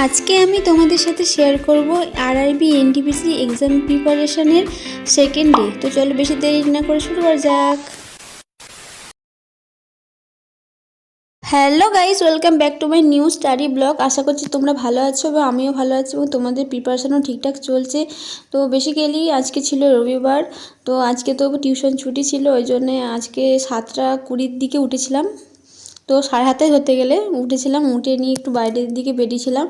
আজকে আমি তোমাদের সাথে শেয়ার করব আরআরবি এনটিপিসি এক্সাম প্রিপারেশনের সেকেন্ড ডে। তো চলো বেশি দেরি না করে শুরু করা যাক। Hello guys, welcome back to my new study blog. আশা করছি তোমরা ভালো আছো এবং আমিও ভালো আছি এবং তোমাদের প্রিপারেশনও ঠিকঠাক চলছে। তো বেসিক্যালি আজকে ছিল রবিবার, তো আজকে তো টিউশন ছুটি ছিল, ওই জন্যে আজকে 7:20-র দিকে উঠেছিলাম। তো 7:30 হতে গেলে উঠেছিলাম, উঠে নিয়ে একটু বাইরের দিকে বেরিয়েছিলাম।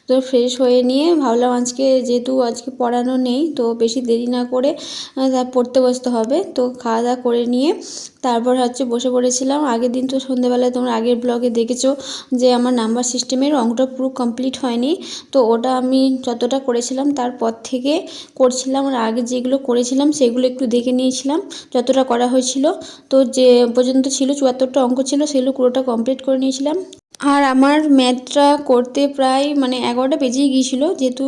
তো ফ্রেশ হয়ে নিয়ে ভাবলাম আজকে যেহেতু আজকে পড়ানো নেই, তো বেশি দেরি না করে পড়তে বসতে হবে। তো খাওয়া দাওয়া করে নিয়ে তারপর বসে পড়েছিলাম। আগের দিন তো সন্ধ্যেবেলায় তোমরা আগের ব্লগে দেখেছো যে আমার নাম্বার সিস্টেমের অঙ্কটা পুরো কমপ্লিট হয়নি। তো ওটা আমি যতটা করেছিলাম তারপর থেকে করছিলাম, আর আগে যেগুলো করেছিলাম সেগুলো একটু দেখে নিয়েছিলাম যতটা করা হয়েছিল। তো যে পর্যন্ত ছিল 74টা অঙ্ক ছিল, সেগুলো পুরোটা কমপ্লিট করে নিয়েছিলাম। আর আমার ম্যাথটা করতে প্রায় 11টা বেজেই গিয়েছিলো, যেহেতু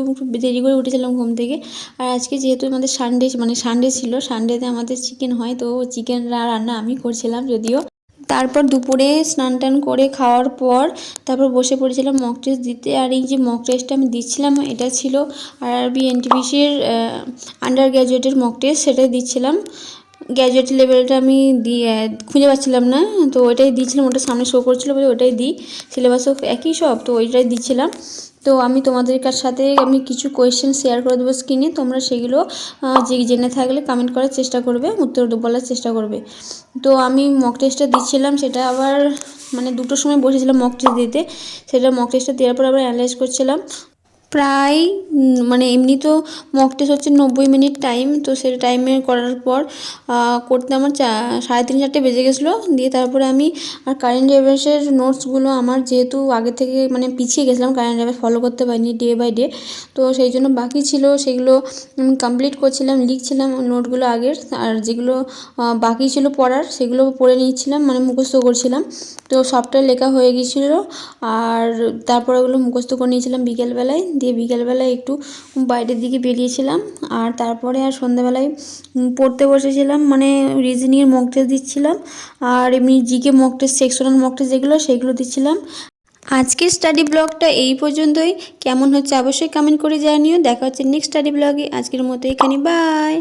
দেরি করে উঠেছিলাম ঘুম থেকে। আর আজকে যেহেতু আমাদের সানডে ছিল, সানডেতে আমাদের চিকেন হয়, তো চিকেন রান্না আমি করছিলাম যদিও। তারপর দুপুরে স্নান টান করে খাওয়ার পর তারপর বসে পড়েছিলাম মক টেস্ট দিতে। আর এই যে মক টেস্টটা আমি দিচ্ছিলাম, এটা ছিল আরআরবি এনটিপিসির আন্ডার গ্র্যাজুয়েটের মক টেস্ট, সেটাই দিচ্ছিলাম। গ্র্যাজুয়েট লেভেলটা আমি খুঁজে পাচ্ছিলাম না, তো ওইটাই দিচ্ছিলাম, ওটা সামনে শো করছিলো বলে ওটাই দিই। সিলেবাসও একই সব, তো ওইটাই দিচ্ছিলাম। তো আমি তোমাদের সাথে আমি কিছু কোয়েশ্চেন শেয়ার করে দেবো স্ক্রিনে, তোমরা সেগুলো জেনে থাকলে কমেন্ট করার চেষ্টা করবে, উত্তর বলার চেষ্টা করবে। তো আমি মক টেস্টটা দিচ্ছিলাম, সেটা আবার 2টোর সময় বসেছিলাম মক টেস্ট দিতে। সেটা মক টেস্টটা দেওয়ার পর আবার অ্যানালাইজ করছিলাম। প্রায় এমনি তো মক টেস্ট হচ্ছে 90 মিনিট টাইম, তো সেই টাইমে করার পর করতে আমার 3:30-4 বেজে গেছিলো। দিয়ে তারপরে আমি আর কারেন্ট অ্যাফেয়ার্সের নোটসগুলো আমার যেহেতু আগে থেকে পিছিয়ে গেছিলাম, কারেন্ট অ্যাফেয়ার্স ফলো করতে পারিনি ডে বাই ডে, তো সেই জন্য বাকি ছিল সেগুলো কমপ্লিট করছিলাম, লিখছিলাম নোটগুলো আগের। আর যেগুলো বাকি ছিল পড়ার সেগুলো পড়ে নিচ্ছিলাম, মুখস্থ করছিলাম। তো সবটা লেখা হয়ে গিয়েছিলো, আর তারপর ওগুলো মুখস্থ করে নিয়েছিলাম বিকেলবেলায়। দিয়ে বিকেলবেলায় একটু বাইরের দিকে বেরিয়েছিলাম, আর তারপরে আর সন্ধ্যাবেলায় পড়তে বসেছিলাম, রিজনিংয়ের মক টেস্ট দিচ্ছিলাম। আর এমনি GK mock test, sectional mock test যেগুলো সেগুলো দিচ্ছিলাম। আজকের স্টাডি ব্লগটা এই পর্যন্তই। কেমন হচ্ছে অবশ্যই কমেন্ট করে জানিও। দেখা হচ্ছে নেক্সট স্টাডি ব্লগে। আজকের মতো এখানে, বাই।